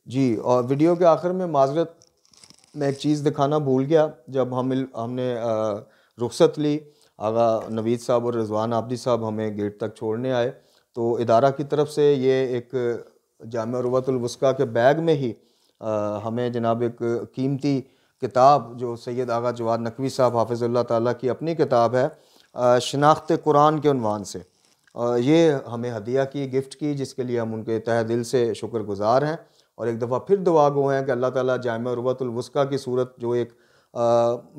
जी। और वीडियो के आखिर में माजरत मैं एक चीज़ दिखाना भूल गया। जब हमने रुखसत ली, आगा नवीद साहब और रिजवान आबदी साहब हमें गेट तक छोड़ने आए, तो इदारा की तरफ से ये एक जामिया उर्वतुल वुस्का के बैग में ही हमें जनाब एक कीमती किताब जो सैयद आगा जवाद नकवी साहब हाफिज़ुल्लाह ताला की अपनी किताब है, शनाख्त कुरान के उन्वान से ये हमें हदिया की, गिफ्ट की, जिसके लिए हम उनके तहे दिल से शुक्रगुजार हैं। और एक दफ़ा फिर दुआ गो हैं कि अल्लाह ताला जामिया उर्वतुल वुस्का की सूरत जो एक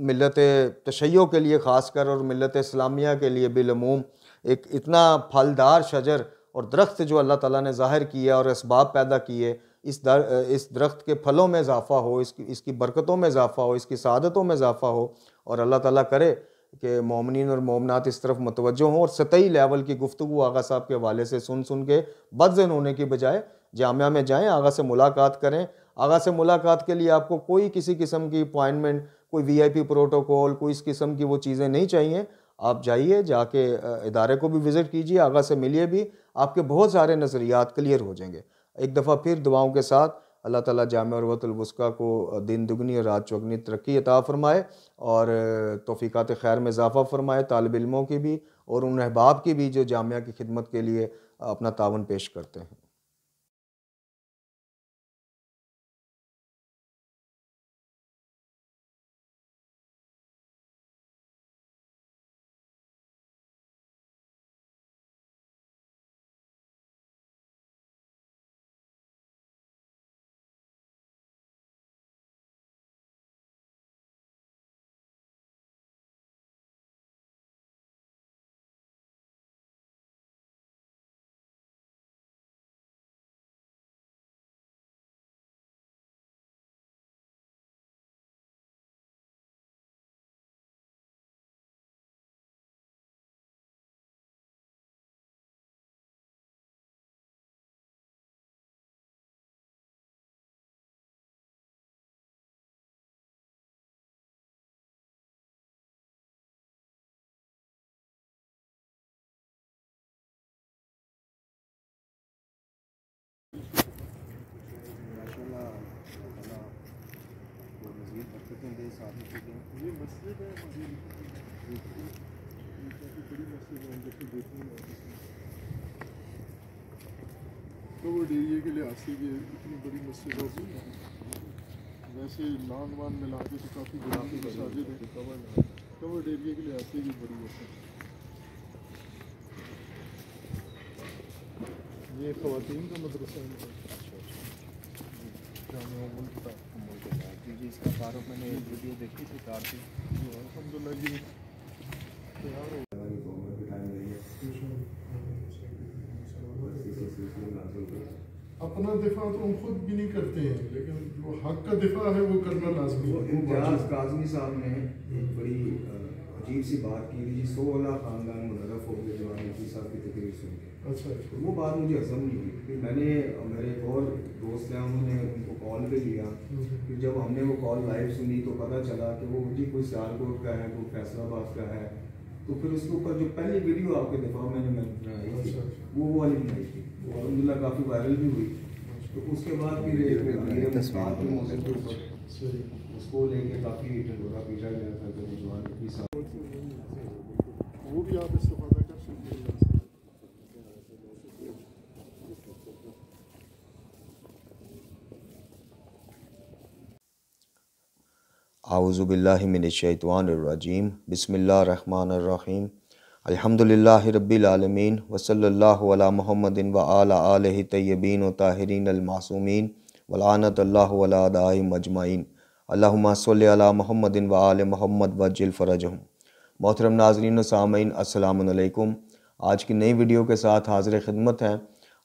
मिल्लत तशय्यो के लिए ख़ास कर और मिल्लत इस्लामिया के लिए बिलअमूम एक इतना फलदार शजर और दरख्त जो अल्लाह ताला ने ज़ाहिर किया और इसबाब पैदा किए, इस दरख्त के फलों में इजाफ़ा हो, इसकी बरकतों में इजाफ़ा हो, इसकी सआदतों में इजाफ़ा हो। और अल्लाह ताला करे कि मोमिनीन और मोमनात इस तरफ मुतवज्जो हों और सतही लेवल की गुफ्तगू आगा साहब के हवाले से सुन सुन के बदज़न होने की बजाय जामिया में जाएँ, आगा से मुलाकात करें। आगा से मुलाकात के लिए आपको कोई किसी किस्म की अपॉइंटमेंट, कोई वीआईपी प्रोटोकॉल, कोई इस किस्म की वो चीज़ें नहीं चाहिए। आप जाइए, जाके इदारे को भी विज़िट कीजिए, आगा से मिलिए भी, आपके बहुत सारे नज़रियात क्लियर हो जाएंगे। एक दफ़ा फिर दुआओं के साथ अल्लाह ताला जामिया उर्वतुल वुस्का को दिन दुगनी और रात चौगनी तरक्की अता फ़रमाए और तौफ़ीक़ात खैर में इज़ाफ़ा फ़रमाए, तालिब इल्मों की भी और उन अहबाब की भी जो जामिया की खिदमत के लिए अपना तावन पेश करते हैं। कवर्ड एरिया के लिहाज से ये इतनी बड़ी मस्जिद होगी। वैसे नान वान मिला के तो काफ़ी बड़ी मसाजिद है। कवर्ड एरिया के लिहाज से ये बड़ी मस्जिद। ये ख़वातीन का मदरसा है। इसका तारुफ मैंने एक वीडियो देखी थी कार की, अल्हम्दुलिल्लाह ये तैयार हो अपना दिफा तो हम खुद भी नहीं करते हैं, लेकिन जो हक का दिफा है वो करना लाजमी है। इम्तियाज़ काज़मी साहब ने एक बड़ी अजीब सी बात की थी, 16 ख़ानदान मुनर्रफ हो गए जवान नकवी साहब की तकरीर सुन के। अच्छा, तो वो बात मुझे हज़म नहीं हुई। फिर मैंने, मेरे एक और दोस्त हैं, उन्होंने उनको कॉल पे लिया। फिर जब हमने वो कॉल लाइव सुनी तो पता चला कि वो जी कोई सियालकोट का है, कोई फैसलाबाद का है। तो फिर उसके ऊपर जो पहली वीडियो आपके दिफा मैंने बनाई थी, वो वाली बनाई थी, वो अलहमदिल्ला काफ़ी वायरल भी हुई। तो उसके बाद फिर एक उसको लेके काफ़ी ढिंढोरा पीटा गया था कि जवान नकवी साहब। वो भी आप इस्तेमाल कर सकते हैं। आऊज़ु बिल्लाहि मिनश्शैतानिर्रजीम, बिस्मिल्लाहिर्रहमानिर्रहीम, अल्हम्दुलिल्लाहि रब्बिल आलमीन व सल्लल्लाहु अला मुहम्मदिन व आला आलिहि तय्यबीन व ताहिरीन अल मासूमीन व लानतुल्लाहि अला अदाइहिम अजमाइन, अल्लाहुम्मा सल्लि अला मुहम्मदिन व आलि मुहम्मद वज्जिल फ़रजहुम। मोहतरम नाज़रीन व सामीन, अस्सलामु अलैकुम। आज की नई वीडियो के साथ हाज़िर खिदमत हैं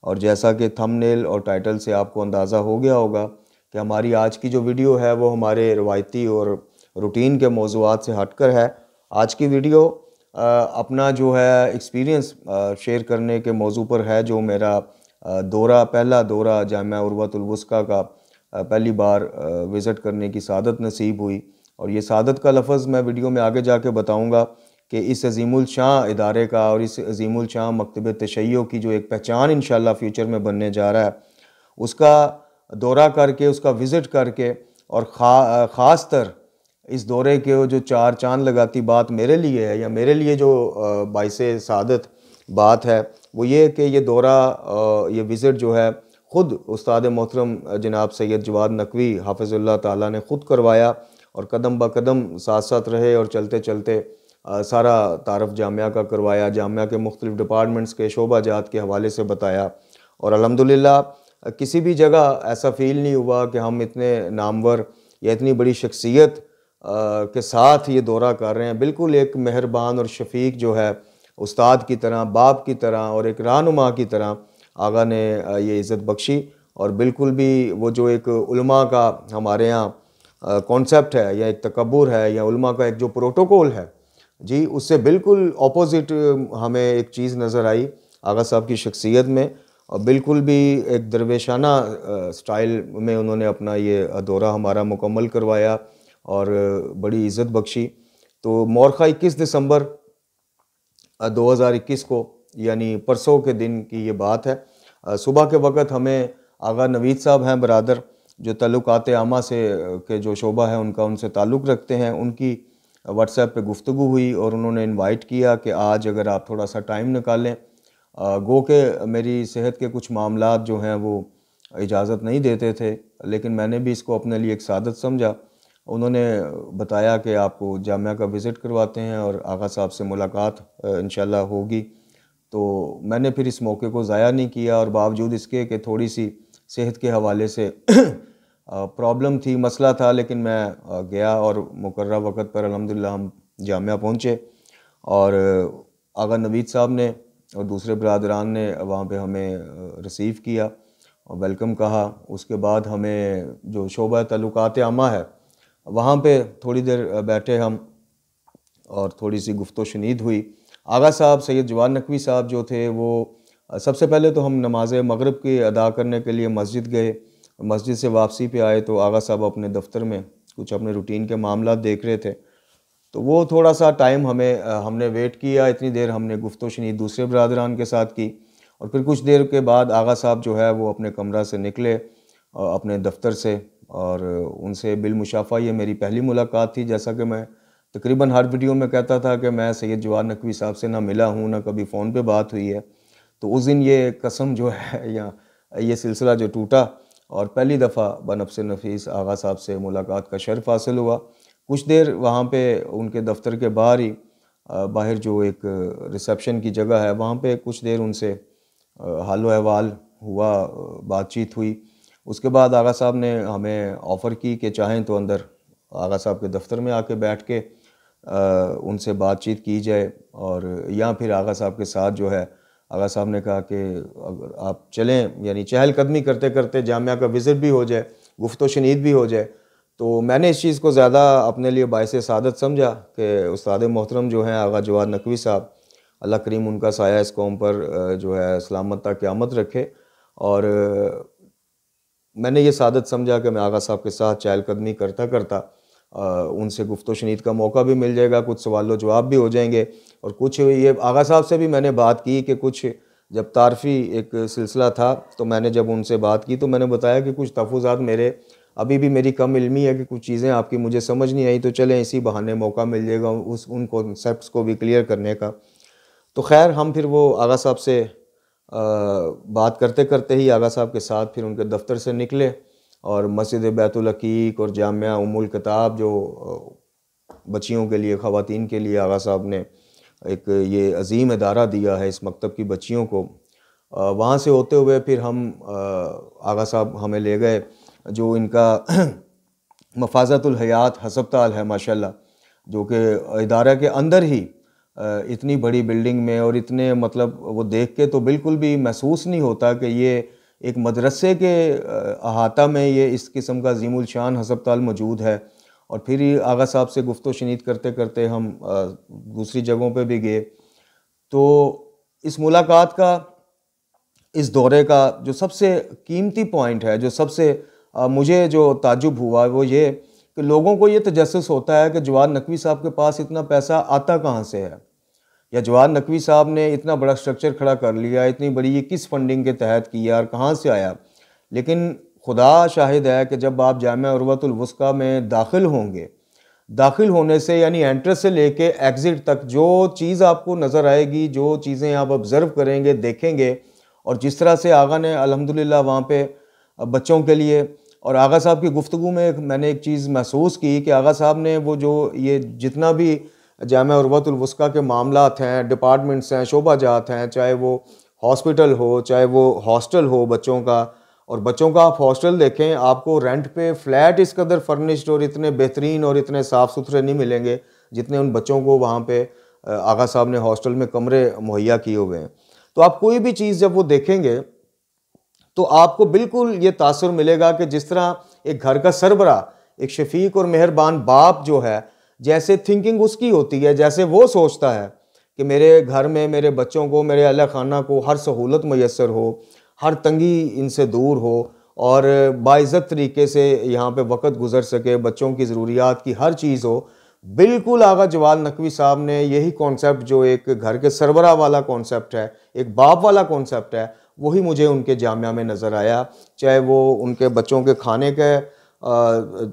और जैसा कि थंबनेल और टाइटल से आपको अंदाज़ा हो गया होगा कि हमारी आज की जो वीडियो है वो हमारे रवायती और रूटीन के मौज़ूआत से हटकर है। आज की वीडियो अपना जो है एक्सपीरियंस शेयर करने के मौजू पर है, जो मेरा पहला दौरा जामिया उर्वतुल वुस्का का पहली बार विज़िट करने की सादत नसीब हुई। और ये सादत का लफ्ज़ मैं वीडियो में आगे जाके बताऊँगा कि इस अज़ीमुल शान इदारे का और इस अज़ीमुल शान मकतब तशय्यो की जो एक पहचान इंशाअल्लाह फ्यूचर में बनने जा रहा है, उसका दौरा करके, उसका विज़िट करके, और ख़ास तर इस दौरे के जो 4 चांद लगाती बात मेरे लिए है, या मेरे लिए जो बाइसे सादत बात है, वो ये कि ये दौरा, ये विज़िट जो है ख़ुद उस्ताद मोहतरम जनाब सैयद जवाद नकवी हाफ़िज़ुल्लाह ताला ने ख़ुद करवाया, और कदम ब कदम साथ साथ रहे, और चलते चलते सारा तारफ़ जामिया का करवाया, जामिया के मुख्तलिफ़ डिपार्टमेंट्स के शोबा जात के हवाले से बताया। और अल्हम्दुलिल्लाह किसी भी जगह ऐसा फ़ील नहीं हुआ कि हम इतने नामवर या इतनी बड़ी शख्सियत के साथ ये दौरा कर रहे हैं। बिल्कुल एक मेहरबान और शफ़ीक जो है, उस्ताद की तरह, बाप की तरह और एक रहनुमा की तरह आगा ने ये इज़्ज़त बख्शी। और बिल्कुल भी वो जो एक उलमा का हमारे यहाँ कॉन्सेप्ट है, या एक तकब्बुर है, या उलमा का एक जो प्रोटोकॉल है जी, उससे बिल्कुल ऑपोजिट हमें एक चीज़ नज़र आई आगा साहब की शख्सियत में। और बिल्कुल भी एक दरवेशाना स्टाइल में उन्होंने अपना ये दौरा हमारा मुकम्मल करवाया और बड़ी इज़्ज़त बख्शी। तो मौरखा 21 दिसंबर 2021 को, यानी परसों के दिन की ये बात है। सुबह के वक़्त हमें आगा नवीद साहब हैं बरादर, जो तल्लुकात आमा से के जो शोबा है उनका, उनसे ताल्लुक़ रखते हैं, उनकी व्हाट्सएप पे गुफ्तगू हुई, और उन्होंने इनवाइट किया कि आज अगर आप थोड़ा सा टाइम निकालें। गो के मेरी सेहत के कुछ मामलात जो हैं वो इजाज़त नहीं देते थे, लेकिन मैंने भी इसको अपने लिए एक सादत समझा। उन्होंने बताया कि आपको जामिया का विज़िट करवाते हैं और आगा साहब से मुलाकात इंशाल्लाह होगी। तो मैंने फिर इस मौके को ज़ाया नहीं किया, और बावजूद इसके कि थोड़ी सी सेहत के हवाले से प्रॉब्लम थी, मसला था, लेकिन मैं गया और मुकर्रर वक़्त पर अल्हम्दुलिल्लाह हम जामिया पहुँचे। और आगा नवीद साहब ने और दूसरे बरादरान ने वहाँ पे हमें रिसीव किया और वेलकम कहा। उसके बाद हमें जो शोबा तल्लुकात आमा है, वहाँ पे थोड़ी देर बैठे हम, और थोड़ी सी गुफ्तो शनीद हुई। आगा साहब सैयद जवाद नकवी साहब जो थे, वो सबसे पहले तो हम नमाज मगरिब की अदा करने के लिए मस्जिद गए। मस्जिद से वापसी पे आए तो आगा साहब अपने दफ्तर में कुछ अपने रूटीन के मामला देख रहे थे। तो वो थोड़ा सा टाइम हमने वेट किया, इतनी देर हमने गुफ्तो शनीद दूसरे बरादरान के साथ की। और फिर कुछ देर के बाद आगा साहब जो है वो अपने कमरा से निकले अपने दफ्तर से, और उनसे बिलमुशाफ़ा ये मेरी पहली मुलाकात थी। जैसा कि मैं तकरीबन हर वीडियो में कहता था कि मैं सैयद जवाद नकवी साहब से ना मिला हूँ, ना कभी फ़ोन पे बात हुई है। तो उस दिन ये कसम जो है, या ये सिलसिला जो टूटा, और पहली दफ़ा बनफ्स नफीस आगा साहब से मुलाकात का शर्फ़ हासिल हुआ। कुछ देर वहाँ पे उनके दफ्तर के बाहर ही, बाहर जो एक रिसेप्शन की जगह है, वहाँ पे कुछ देर उनसे हालो अहवाल हुआ, बातचीत हुई। उसके बाद आगा साहब ने हमें ऑफ़र की कि चाहें तो अंदर आगा साहब के दफ्तर में आके बैठ के उनसे बातचीत की जाए, और या फिर आगा साहब के साथ जो है, आगा साहब ने कहा कि अगर आप चलें, यानी चहलकदमी करते करते जामिया का विज़िट भी हो जाए, गुफ्तो शनीद भी हो जाए। तो मैंने इस चीज़ को ज़्यादा अपने लिए बाइसे सादत समझा कि उस्ताद मोहतरम जो हैं आगा जवाद नकवी साहब, अल्लाह करीम उनका साया इस कौम पर जो है सलामत ता क़यामत रखे। और मैंने ये सादत समझा कि मैं आगा साहब के साथ चहलकदमी करता करता उनसे गुफ्तो शनीद का मौका भी मिल जाएगा, कुछ सवाल जवाब भी हो जाएंगे। और कुछ ये आगा साहब से भी मैंने बात की कि कुछ जब तारफ़ी एक सिलसिला था, तो मैंने जब उनसे बात की तो मैंने बताया कि कुछ तहफ़्फ़ुज़ात मेरे अभी भी मेरी कम इल्मी है कि कुछ चीज़ें आपकी मुझे समझ नहीं आई, तो चलें इसी बहाने मौका मिल जाएगा उन कॉन्सेप्ट्स को भी क्लियर करने का। तो खैर हम फिर वो आगा साहब से बात करते करते ही आगा साहब के साथ फिर उनके दफ्तर से निकले, और मस्जिद बैतुल हक़ीक़ और जामिया उम्मुल किताब जो बच्चियों के लिए, ख़वातीन के लिए आगा साहब ने एक ये अजीम इदारा दिया है इस मकतब की बच्चियों को, वहाँ से होते हुए फिर हम आगा साहब हमें ले गए जो इनका मफाज़तुल हयात हस्पताल है माशाल्लाह, जो कि इदारा के अंदर ही इतनी बड़ी बिल्डिंग में, और इतने मतलब वो देख के तो बिल्कुल भी महसूस नहीं होता कि ये एक मदरसे के अहाता में ये इस किस्म का अज़ीमुल शान हस्पताल मौजूद है। और फिर आगा साहब से गुफ्तो शनीद करते करते हम दूसरी जगहों पे भी गए। तो इस मुलाकात का, इस दौरे का जो सबसे कीमती पॉइंट है, जो सबसे मुझे जो ताज्जुब हुआ, वो ये कि लोगों को ये तजस्सुस होता है कि जवाद नकवी साहब के पास इतना पैसा आता कहाँ से है, या जवाद नकवी साहब ने इतना बड़ा स्ट्रक्चर खड़ा कर लिया, इतनी बड़ी ये किस फंडिंग के तहत किया और कहाँ से आया। लेकिन खुदा शाहिद है कि जब आप जामिया उर्वतुल वुस्का में दाखिल होंगे, दाखिल होने से यानी एंट्रेंस से लेके एग्ज़िट तक जो चीज़ आपको नज़र आएगी, जो चीज़ें आप ऑब्ज़र्व करेंगे, देखेंगे, और जिस तरह से आगा ने अल्हम्दुलिल्लाह वहाँ पे बच्चों के लिए, और आगा साहब की गुफ्तगू में मैंने एक चीज़ महसूस की कि आगा साहब ने वो जो ये जितना भी जामिया उर्वतुल वुस्का के मामलात हैं, डिपार्टमेंट्स हैं, शोबाजात हैं, चाहे वो हॉस्पिटल हो, चाहे वो हॉस्टल हो बच्चों का, और बच्चों का आप हॉस्टल देखें, आपको रेंट पे फ्लैट इस कदर फर्निश्ड और इतने बेहतरीन और इतने साफ़ सुथरे नहीं मिलेंगे जितने उन बच्चों को वहाँ पे आगा साहब ने हॉस्टल में कमरे मुहैया किए हुए हैं। तो आप कोई भी चीज़ जब वो देखेंगे तो आपको बिल्कुल ये तासुर मिलेगा कि जिस तरह एक घर का सरबरा, एक शफीक और मेहरबान बाप जो है, जैसे थिंकिंग उसकी होती है, जैसे वो सोचता है कि मेरे घर में मेरे बच्चों को, मेरे अहल खाना को हर सहूलत मैसर हो, हर तंगी इनसे दूर हो, और बाइज़्ज़त तरीके से यहाँ पे वक्त गुजर सके, बच्चों की ज़रूरियात की हर चीज़ हो। बिल्कुल आगा जवाद नकवी साहब ने यही कॉन्सेप्ट, जो एक घर के सरबरा वाला कॉन्सेप्ट है, एक बाप वाला कॉन्सेप्ट है, वही मुझे उनके जामिया में नज़र आया। चाहे वो उनके बच्चों के खाने के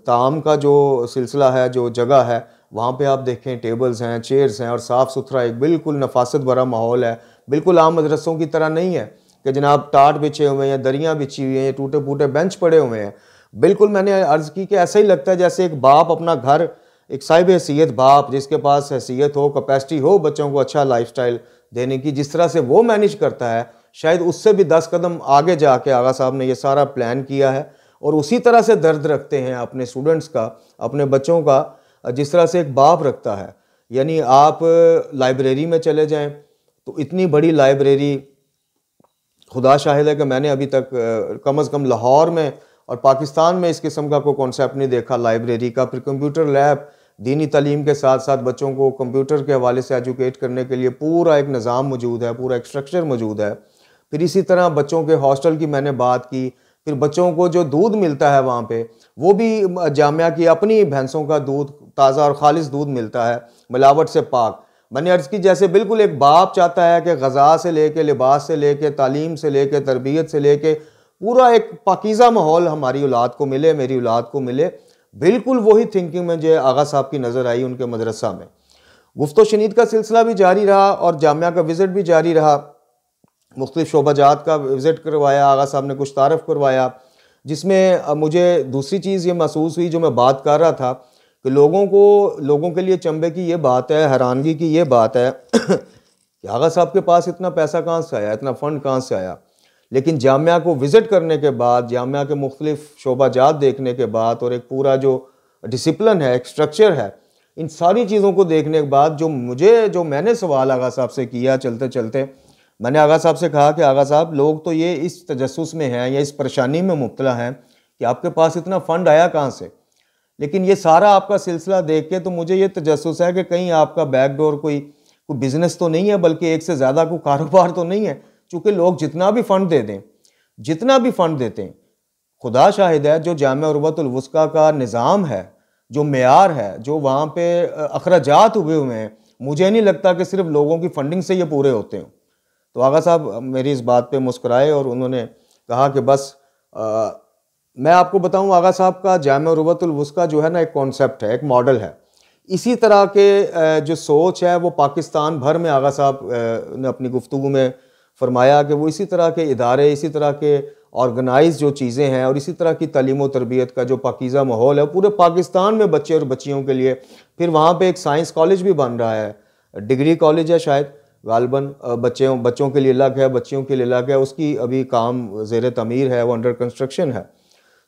ताम का जो सिलसिला है, जो जगह है, वहाँ पे आप देखें टेबल्स हैं, चेयर्स हैं, और साफ़ सुथरा एक बिल्कुल नफासत भरा माहौल है। बिल्कुल आम मदरसों की तरह नहीं है कि जनाब टाट बिछे हुए हैं, दरियाँ बिछी हुई हैं, टूटे फूटे बेंच पड़े हुए हैं। बिल्कुल मैंने अर्ज़ की कि ऐसा ही लगता है जैसे एक बाप अपना घर, एक साहिब हैसियत बाप जिसके पास हैसियत हो, कैपेसिटी हो बच्चों को अच्छा लाइफस्टाइल देने की, जिस तरह से वो मैनेज करता है, शायद उससे भी 10 कदम आगे जाके आगा साहब ने ये सारा प्लान किया है। और उसी तरह से दर्द रखते हैं अपने स्टूडेंट्स का, अपने बच्चों का, जिस तरह से एक बाप रखता है। यानी आप लाइब्रेरी में चले जाएं तो इतनी बड़ी लाइब्रेरी, खुदा शाहिद है कि मैंने अभी तक कम अज़ कम लाहौर में और पाकिस्तान में इस किस्म का कोई कॉन्सेप्ट नहीं देखा लाइब्रेरी का। फिर कंप्यूटर लैब, दीनी तालीम के साथ साथ बच्चों को कंप्यूटर के हवाले से एजुकेट करने के लिए पूरा एक निज़ाम मौजूद है, पूरा एक स्ट्रक्चर मौजूद है। फिर इसी तरह बच्चों के हॉस्टल की मैंने बात की। फिर बच्चों को जो दूध मिलता है वहाँ पे, वो भी जामिया की अपनी भैंसों का दूध, ताज़ा और खालिस दूध मिलता है, मिलावट से पाक। मैंने अर्ज़ की जैसे बिल्कुल एक बाप चाहता है कि ग़ज़ा से लेके, लिबास से लेके, तालीम से लेके, तरबियत से लेके पूरा एक पाकीज़ा माहौल हमारी औलाद को मिले, मेरी औलाद को मिले। बिल्कुल वही थिंकिंग में जो आगा साहब की नज़र आई उनके मदरसा में। गुफ्तो शनीद का सिलसिला भी जारी रहा और जामिया का विज़िट भी जारी रहा। मुख्तलिफ शोबाजात का विज़िट करवाया, आगा साहब ने कुछ तारफ़ करवाया, जिसमें मुझे दूसरी चीज़ ये महसूस हुई जो मैं बात कर रहा था कि लोगों के लिए चंबे की ये बात है, हैरानगी की ये बात है कि आगा साहब के पास इतना पैसा कहाँ से आया, इतना फ़ंड कहाँ से आया। लेकिन जामिया को विज़िट करने के बाद, जामिया के मुख्तलिफ शोबाजात देखने के बाद, और एक पूरा जो डिसिप्लिन है, एक स्ट्रक्चर है, इन सारी चीज़ों को देखने के बाद जो मैंने सवाल आगा साहब से किया चलते चलते, मैंने आगा साहब से कहा कि आगा साहब, लोग तो ये इस तजस्सुस में हैं या इस परेशानी में मुब्तला हैं कि आपके पास इतना फ़ंड आया कहाँ से। लेकिन ये सारा आपका सिलसिला देख के तो मुझे ये तजस्सुस है कि कहीं आपका बैकडोर कोई बिज़नेस तो नहीं है, बल्कि एक से ज़्यादा कोई कारोबार तो नहीं है। चूँकि लोग जितना भी फ़ंड दे दें, जितना भी फ़ंड देते हैं, खुदा शाहिद है जो जामिया उर्वतुल वुस्का का निज़ाम है, जो मेयार है, जो वहाँ पे अखराजात हुए हुए हैं, मुझे नहीं लगता कि सिर्फ लोगों की फंडिंग से ये पूरे होते हैं। तो आगा साहब मेरी इस बात पे मुस्कुराए और उन्होंने कहा कि बस मैं आपको बताऊं, आगा साहब का जामिया उर्वतुल वुस्का जो है ना, एक कॉन्सेप्ट है, एक मॉडल है। इसी तरह के जो सोच है वो पाकिस्तान भर में आगा साहब ने अपनी गुफ्तगू में फरमाया कि वो इसी तरह के इदारे, इसी तरह के ऑर्गेनाइज जो चीज़ें हैं और इसी तरह की तालीम और तरबियत का जो पाकीज़ा माहौल है पूरे पाकिस्तान में बच्चे और बच्चियों के लिए। फिर वहाँ पे एक साइंस कॉलेज भी बन रहा है, डिग्री कॉलेज है शायद, गालबन बच्चों के लिए अलग है, बच्चियों के लिए अलग है, उसकी अभी काम ज़ेर तमीर है, वो अंडर कंस्ट्रक्शन है।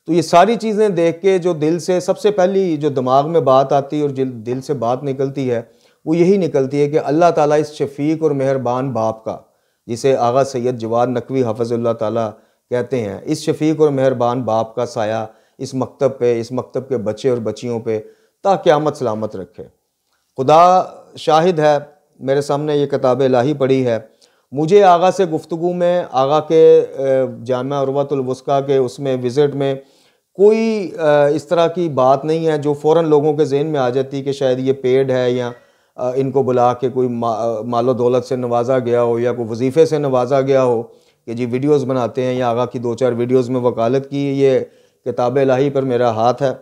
तो ये सारी चीज़ें देख के जो दिल से सबसे पहली जो दिमाग में बात आती है और दिल से बात निकलती है वो यही निकलती है कि अल्लाह ताला इस शफीक और मेहरबान बाप का, जिसे आगा सैयद जवाद नकवी हफ़ज़ुल्लाह ताला कहते हैं, इस शफीक और मेहरबान बाप का साया इस मकतब पे, इस मकतब के बच्चे और बच्चियों पे ता क़यामत सलामत रखे। खुदा शाहिद है, मेरे सामने ये किताब इलाही पड़ी है। मुझे आगा से गुफ्तगू में, आगा के जामिया उर्वतुल वुस्का के उसमें विज़िट में कोई इस तरह की बात नहीं है जो फ़ौरन लोगों के जहन में आ जाती कि शायद ये पेड है या इनको बुला के कोई मालो दौलत से नवाजा गया हो या कोई वजीफ़े से नवाजा गया हो कि जी वीडियोस बनाते हैं, या आगा की 2-4 वीडियोस में वकालत की, ये किताब इलाही पर मेरा हाथ है,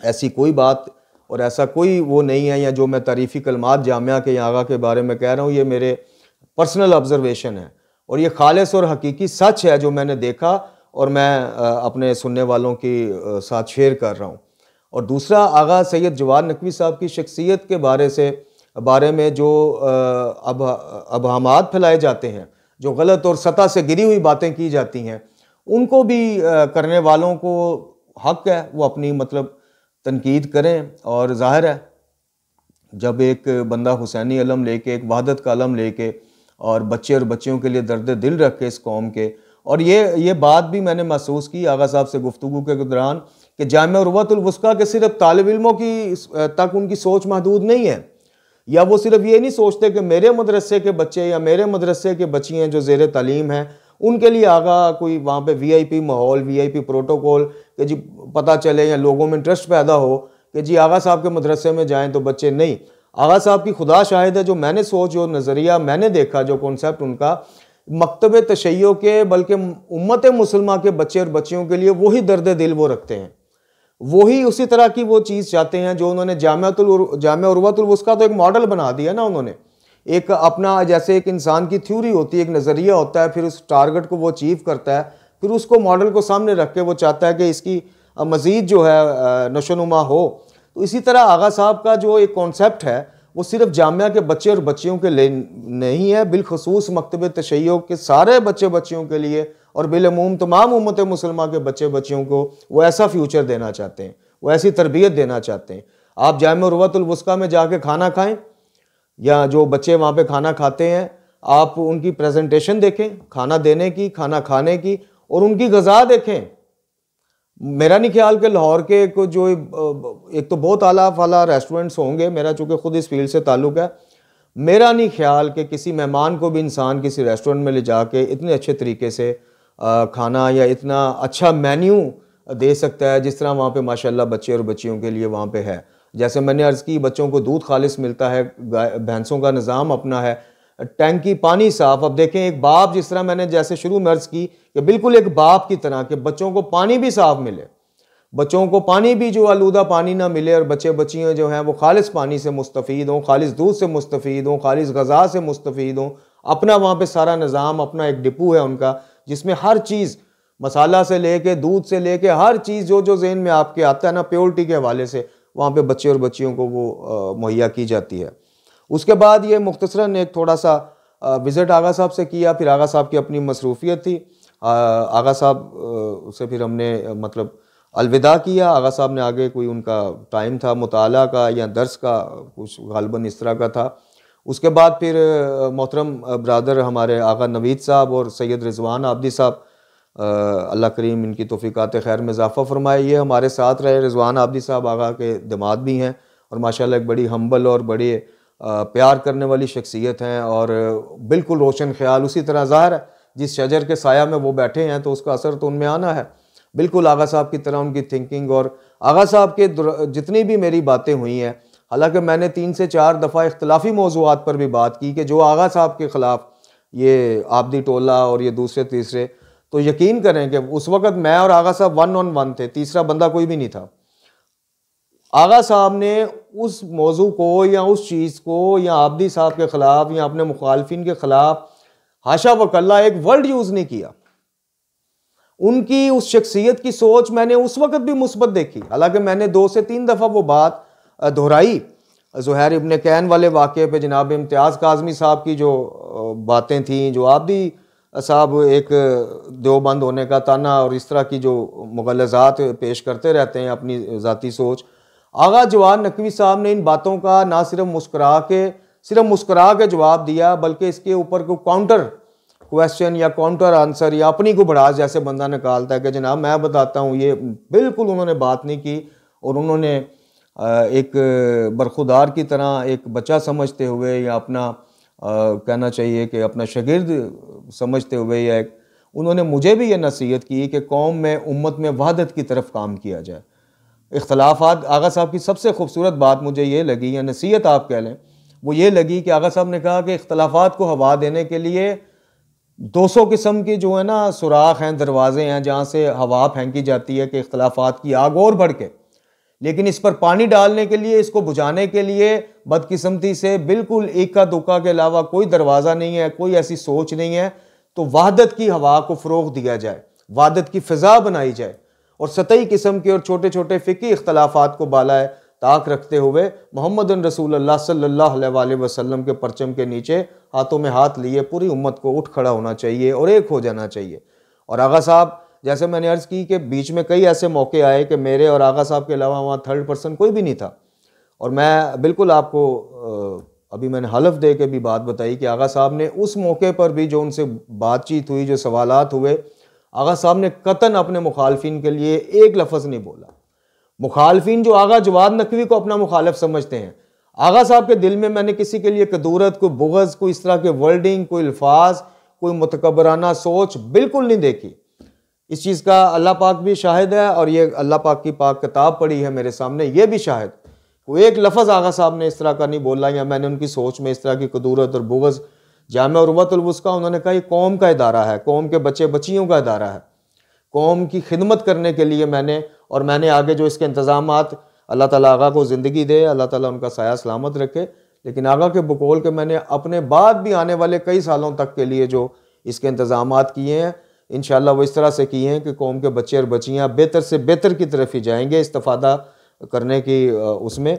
ऐसी कोई बात और ऐसा कोई वो नहीं है, या जो मैं तारीफ़ी कलमात जामिया के या आगा के बारे में कह रहा हूँ, ये मेरे पर्सनल ऑब्जर्वेशन है और ये खालिस और हकीकी सच है जो मैंने देखा और मैं अपने सुनने वालों की साथ शेयर कर रहा हूँ। और दूसरा, आगा सैयद जवाद नकवी साहब की शख्सियत के बारे में जो अबहमात फैलाए जाते हैं, जो गलत और सतह से गिरी हुई बातें की जाती हैं, उनको भी करने वालों को हक है वो अपनी मतलब तनकीद करें। और ज़ाहिर है जब एक बंदा हुसैनी अलम लेके, एक वहदत का अलम लेके और बच्चे और बच्चियों के लिए दर्द दिल रख के इस कौम के, और ये बात भी मैंने महसूस की आगा साहब से गुफ्तगू के दौरान कि जामिया उर्वतुल वुस्का के सिर्फ तालिब इल्मों की तक उनकी सोच महदूद नहीं है, या वो सिर्फ ये नहीं सोचते कि मेरे मदरसे के बच्चे या मेरे मदरसे के बच्चियाँ जो ज़ेर तालीम हैं उनके लिए आगा कोई वहाँ पे VIP माहौल, VIP प्रोटोकॉल कि जी पता चले या लोगों में इंटरेस्ट पैदा हो कि जी आगा साहब के मदरसे में जाएं तो बच्चे नहीं। आगा साहब की खुदा शाहिद है, जो मैंने सोच, जो नज़रिया मैंने देखा, जो कॉन्सेप्ट उनका मकतब तशय्यो के बल्कि उम्मत मुसलमान के बच्चे और बच्चियों के लिए वही दर्द दिल वो रखते हैं, वही उसी तरह की वो चीज़ चाहते हैं जो उन्होंने जामिया उर्वतुल वुस्का तो एक मॉडल बना दिया ना उन्होंने, एक अपना जैसे एक इंसान की थ्योरी होती है, एक नज़रिया होता है, फिर उस टारगेट को वो अचीव करता है, फिर उसको मॉडल को सामने रख के वो चाहता है कि इसकी मज़ीद जो है नशोनुमा हो। तो इसी तरह आगा साहब का जो एक कॉन्सेप्ट है वो सिर्फ जामिया के बच्चे और बच्चियों के लिए नहीं है, बिलखसूस मकतब तशय्यो के सारे बच्चे बच्चियों के लिए और बिलअमूम तमाम उम्मत मुसलमान के बच्चे बच्चियों को वो ऐसा फ्यूचर देना चाहते हैं, वो ऐसी तरबियत देना चाहते हैं। आप जामिया उर्वतुल वुस्का में जाके खाना खाएं या जो बच्चे वहाँ पे खाना खाते हैं, आप उनकी प्रेजेंटेशन देखें खाना देने की, खाना खाने की, और उनकी ग़िज़ा देखें। मेरा नहीं ख्याल कि लाहौर के जो एक तो बहुत आला फाला रेस्टोरेंट्स होंगे, मेरा चूँकि ख़ुद इस फील्ड से ताल्लुक़ है, मेरा नहीं ख्याल कि किसी मेहमान को भी इंसान किसी रेस्टोरेंट में ले जाके इतने अच्छे तरीके से खाना या इतना अच्छा मेन्यू दे सकता है जिस तरह वहाँ पे माशाल्लाह बच्चे और बच्चियों के लिए वहाँ पे है। जैसे मैंने अर्ज़ की, बच्चों को दूध खालिस मिलता है, भैंसों का निज़ाम अपना है, टैंकी पानी साफ़। अब देखें एक बाप, जिस तरह मैंने जैसे शुरू में अर्ज़ की कि बिल्कुल एक बाप की तरह कि बच्चों को पानी भी साफ़ मिले, बच्चों को पानी भी जो आलूदा पानी ना मिले, और बच्चे बच्चियाँ जो हैं वो खालिस पानी से मुस्तफ़ीद हों, खालिस दूध से मुस्तफ़ीद हों, खालिस ग़ज़ा से मुस्तफ़ीद हों। अपना वहाँ पे सारा निज़ाम, अपना एक डिपो है उनका जिसमें हर चीज़, मसाला से लेके दूध से लेके हर चीज़ जो जो ज़हन में आपके आता है ना, प्योरिटी के हवाले से वहाँ पे बच्चे और बच्चियों को वो मुहैया की जाती है। उसके बाद ये मुख्तसरन एक थोड़ा सा विज़िट आगा साहब से किया, फिर आगा साहब की अपनी मसरूफ़ियत थी, आगा साहब से फिर हमने मतलब अलविदा किया। आगा साहब ने आगे कोई उनका टाइम था मुताला का या दर्स का, कुछ गालबन इस तरह का था। उसके बाद फिर मोहतरम ब्रादर हमारे आगा नवीद साहब और सैयद रिजवान आबदी साहब, अल्लाह करीम इनकी तौफीकात खैर में इजाफ़ा फरमाए, ये हमारे साथ रहे। रिजवान आबदी साहब आगा के दामाद भी हैं और माशाल्लाह एक बड़ी हम्बल और बड़ी प्यार करने वाली शख्सियत हैं और बिल्कुल रोशन ख्याल। उसी तरह ज़ाहिर है जिस शजर के साया में वो बैठे हैं तो उसका असर तो उनमें आना है। बिल्कुल आगा साहब की तरह उनकी थिंकिंग, और आगा साहब के जितनी भी मेरी बातें हुई हैं, हालांकि मैंने 3 से 4 दफ़ा इख्तलाफी मौज़ूआत पर भी बात की कि जो आगा साहब के ख़िलाफ़ ये आबदी टोला और ये दूसरे तीसरे, तो यकीन करें कि उस वक़्त मैं और आगा साहब 1 on 1 थे, तीसरा बंदा कोई भी नहीं था। आगा साहब ने उस मौजू को या उस चीज़ को या आबदी साहब के ख़िलाफ़ या अपने मुखालफिन के ख़िलाफ़ हाशा वकल्ला एक वर्ड यूज़ नहीं किया। उनकी उस शख्सियत की सोच मैंने उस वक़्त भी मुस्बत देखी, हालांकि मैंने 2 से 3 दफ़ा वो बात दोहराई। ज़ुहैर इब्न कैन वाले वाक़े पे जनाब इम्तियाज़ काज़मी साहब की जो बातें थीं, जो आबदी साहब एक देवबंद होने का ताना और इस तरह की जो मुग़ल्लज़ात पेश करते रहते हैं अपनी ज़ाती सोच, आगा जवाद नकवी साहब ने इन बातों का ना सिर्फ मुस्करा के जवाब दिया, बल्कि इसके ऊपर को काउंटर क्वेश्चन या काउंटर आंसर या अपनी को बढ़ा जैसे बंदा निकालता है कि जनाब मैं बताता हूँ, ये बिल्कुल उन्होंने बात नहीं की। और उन्होंने एक बरखुदार की तरह एक बच्चा समझते हुए या अपना कहना चाहिए कि अपना शागिर्द समझते हुए, या उन्होंने मुझे भी ये नसीहत की कि कौम में उम्मत में वहदत की तरफ काम किया जाए। इख्तलाफात, आगा साहब की सबसे खूबसूरत बात मुझे ये लगी, या नसीहत आप कह लें, वो ये लगी कि आगा साहब ने कहा कि इख्तलाफात को हवा देने के लिए 200 किस्म की जो है ना सुराख हैं, दरवाजे हैं जहाँ से हवा फेंकी जाती है कि इख्तलाफात की आग और बढ़ के, लेकिन इस पर पानी डालने के लिए, इसको बुझाने के लिए बदकिस्मती से बिल्कुल इक्का दुक्का के अलावा कोई दरवाज़ा नहीं है, कोई ऐसी सोच नहीं है। तो वहदत की हवा को फ़रोग़ दिया जाए, वहदत की फ़िज़ा बनाई जाए और सतही किस्म के और छोटे छोटे फ़िकी इख्तलाफात को बालाए ताक रखते हुए मोहम्मद रसूलुल्लाह सल्लल्लाहु अलैहि वसल्लम के परचम के नीचे हाथों में हाथ लिए पूरी उम्मत को उठ खड़ा होना चाहिए और एक हो जाना चाहिए। और आगा साहब, जैसे मैंने अर्ज़ की कि बीच में कई ऐसे मौके आए कि मेरे और आगा साहब के अलावा वहाँ थर्ड पर्सन कोई भी नहीं था, और मैं बिल्कुल आपको अभी मैंने हलफ दे के भी बात बताई कि आगा साहब ने उस मौके पर भी जो उनसे बातचीत हुई, जो सवालात हुए, आगा साहब ने कतन अपने मुखालफिन के लिए एक लफ्ज़ नहीं बोला। मुखालफिन जो आगा जवाद नकवी को अपना मुखालिफ समझते हैं, आगा साहब के दिल में मैंने किसी के लिए कदूरत, कोई बुग़्ज़, कोई इस तरह के वर्डिंग, कोई अल्फाज, कोई मुतकब्बराना सोच बिल्कुल नहीं देखी। इस चीज़ का अल्लाह पाक भी शाहिद है और ये अल्लाह पाक की पाक किताब पड़ी है मेरे सामने, ये भी शाहिद। कोई एक लफ्ज़ आगा साहब ने इस तरह का नहीं बोला या मैंने उनकी सोच में इस तरह की कदूरत और बुग़्ज़। जामिया उर्वतुल वुस्का उन्होंने कहा ये कौम का इदारा है, कौम के बच्चे बच्चियों का इदारा है, कौम की खिदमत करने के लिए मैंने आगे जो इसके इंतज़ामात, अल्लाह ताला आगा को ज़िंदगी दे, अल्लाह ताला उनका साया सलामत रखे, लेकिन आगा के बकौल के मैंने अपने बाद भी आने वाले कई सालों तक के लिए जो इसके इंतज़ामात किए हैं, इंशाअल्लाह वो इस तरह से किए हैं कि कौम के बच्चे और बच्चियाँ बेहतर से बेहतर की तरफ ही जाएंगे। इस्तिफ़ादा करने की उसमें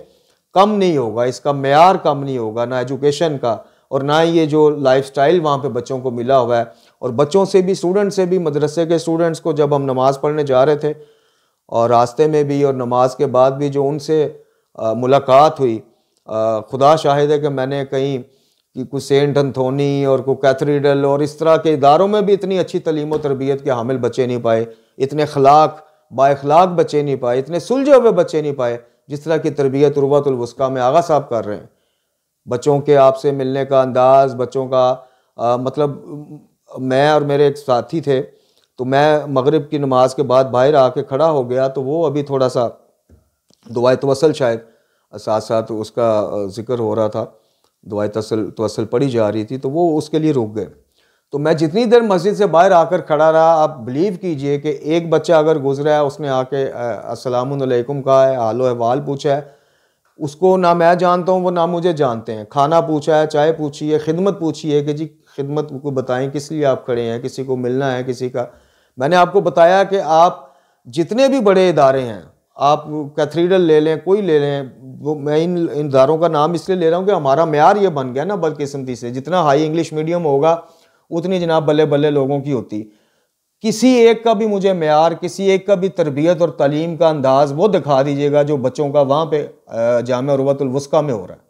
कम नहीं होगा, इसका मेयार कम नहीं होगा, ना एजुकेशन का और ना ये जो लाइफस्टाइल वहाँ पे बच्चों को मिला हुआ है। और बच्चों से भी, स्टूडेंट से भी, मदरसे के स्टूडेंट्स को जब हम नमाज़ पढ़ने जा रहे थे और रास्ते में भी और नमाज के बाद भी जो उनसे मुलाकात हुई, खुदा शाहिद है कि मैंने कहीं कि कुछ सेंट एंथोनी और कोई कैथरीडल और इस तरह के इदारों में भी इतनी अच्छी तलीम व तरबियत के हामिल बच्चे नहीं पाए, इतने अखलाक बाइखलाक बच्चे नहीं पाए, इतने सुलझे हुए बच्चे नहीं पाए जिस तरह की तरबियत उर्वतुल वुस्का में आगा साहब कर रहे हैं। बच्चों के आपसे मिलने का अंदाज, बच्चों का मतलब मैं और मेरे एक साथी थे, तो मैं मगरिब की नमाज के बाद बाहर आके खड़ा हो गया, तो वो अभी थोड़ा सा दुआए तवस्सल शायद साथ साथ उसका जिक्र हो रहा था, दुआए तवस्सल पढ़ी जा रही थी, तो वो उसके लिए रुक गए। तो मैं जितनी देर मस्जिद से बाहर आकर खड़ा रहा, आप बिलीव कीजिए कि एक बच्चा अगर गुजरा है, उसने आके अस्सलामु अलैकुम कहा है, हालो अहवाल पूछा है, उसको ना मैं जानता हूँ, वो ना मुझे जानते हैं, खाना पूछा है, चाय पूछी है, खिदमत पूछी है कि जी खिदमत को बताएं किस लिए आप खड़े हैं, किसी को मिलना है, किसी का। मैंने आपको बताया कि आप जितने भी बड़े इदारे हैं, आप कैथरीडल ले लें, कोई ले लें, वो मैं इन इदारों का नाम इसलिए ले रहा हूँ कि हमारा मेयार ये बन गया ना बदकिस्मती से, जितना हाई इंग्लिश मीडियम होगा उतनी जनाब बल्ले बल्ले लोगों की होती। किसी एक का भी मुझे मेयार, किसी एक का भी तरबियत और तालीम का अंदाज वो दिखा दीजिएगा जो बच्चों का वहाँ पे जामिया उर्वतुल वुस्का में हो रहा है।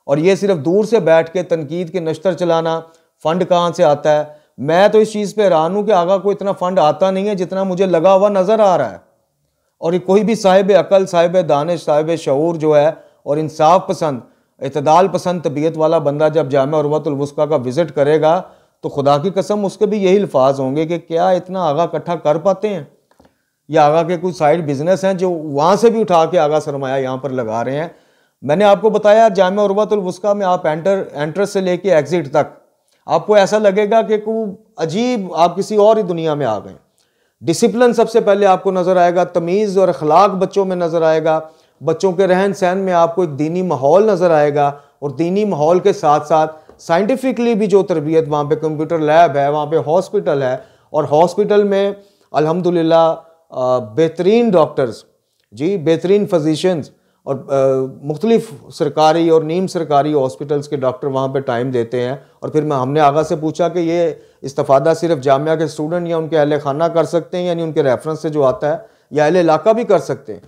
और ये सिर्फ दूर से बैठ के तनकीद के नश्तर चलाना, फ़ंड कहाँ से आता है, मैं तो इस चीज़ पे हैरान हूँ कि आगा को इतना फ़ंड आता नहीं है जितना मुझे लगा हुआ नज़र आ रहा है। और कोई भी साहिब अकल, साहिब दानिश, साहिब शऊर जो है और इंसाफ पसंद, इतदाल पसंद तबीयत वाला बंदा जब जामिया उर्वतुल वुस्का का विज़िट करेगा तो खुदा की कसम उसके भी यही अल्फाज होंगे कि क्या इतना आगा इकट्ठा कर पाते हैं, या आगा के कुछ साइड बिजनेस हैं जो वहाँ से भी उठा के आगा सरमाया यहाँ पर लगा रहे हैं। मैंने आपको बताया जामिया उर्वतुल वुस्का में आप एंट्रेंस से लेके एग्जिट तक आपको ऐसा लगेगा कि कोई अजीब, आप किसी और ही दुनिया में आ गए। डिसिप्लिन सबसे पहले आपको नज़र आएगा, तमीज़ और अखलाक बच्चों में नज़र आएगा, बच्चों के रहन सहन में आपको एक दीनी माहौल नज़र आएगा, और दीनी माहौल के साथ साथ साइंटिफिकली भी जो तरबियत, वहाँ पे कंप्यूटर लैब है, वहाँ पे हॉस्पिटल है, और हॉस्पिटल में अल्हम्दुलिल्लाह बेहतरीन डॉक्टर्स जी, बेहतरीन फिजिशंस और मुख्तलिफ सरकारी और नीम सरकारी हॉस्पिटल्स के डॉक्टर वहाँ पे टाइम देते हैं। और फिर हमने आगा से पूछा कि ये इस्तिफ़ादा सिर्फ जामिया के स्टूडेंट या उनके अहले खाना कर सकते हैं, यानी उनके रेफरेंस से जो आता है, या अहले इलाका भी कर सकते हैं।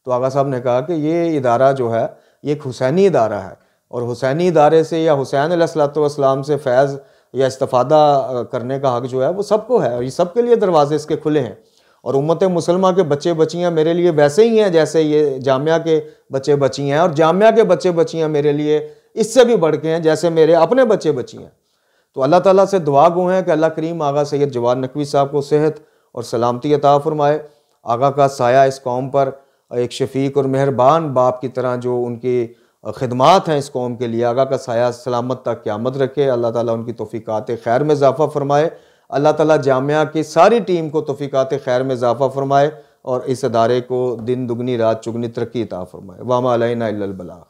तो आगा साहब ने कहा कि ये इदारा जो है ये एक हुसैनी इदारा है, और हुसैनी इदारे से या हुसैन अलैहिस्सलाम से फैज़ या इस्तिफ़ादा करने का हक़ जो है वो सबको है, और ये सबके लिए दरवाजे इसके खुले हैं। और उम्मत मुसलमा के बच्चे बच्चियाँ मेरे लिए वैसे ही हैं जैसे ये जामिया के बच्चे बच्चियाँ हैं, और जामिया के बच्चे बच्चियाँ मेरे लिए इससे भी बढ़ के हैं जैसे मेरे अपने बच्चे बच्चियाँ। तो अल्लाह ताला से दुआ गो हैं कि अल्लाह करीम आगा सैयद जवाद नकवी साहब को सेहत और सलामती अता फरमाए। आगा का साया इस कौम पर एक शफीक और मेहरबान बाप की तरह जो उनकी खिदमात हैं इस कौम के लिए, आगा का साया सलामत तक क़यामत रखे। अल्लाह ताला उनकी तौफ़ीक़ात खैर में इजाफ़ा फ़रमाए। अल्लाह ताला जामिया की सारी टीम को तौफ़ीक़ात खैर में इजाफ़ा फ़रमाए और इस अदारे को दिन दुगनी रात चुगनी तरक्की अता फ़रमाए। वामा अलैना इल्लल बलाग।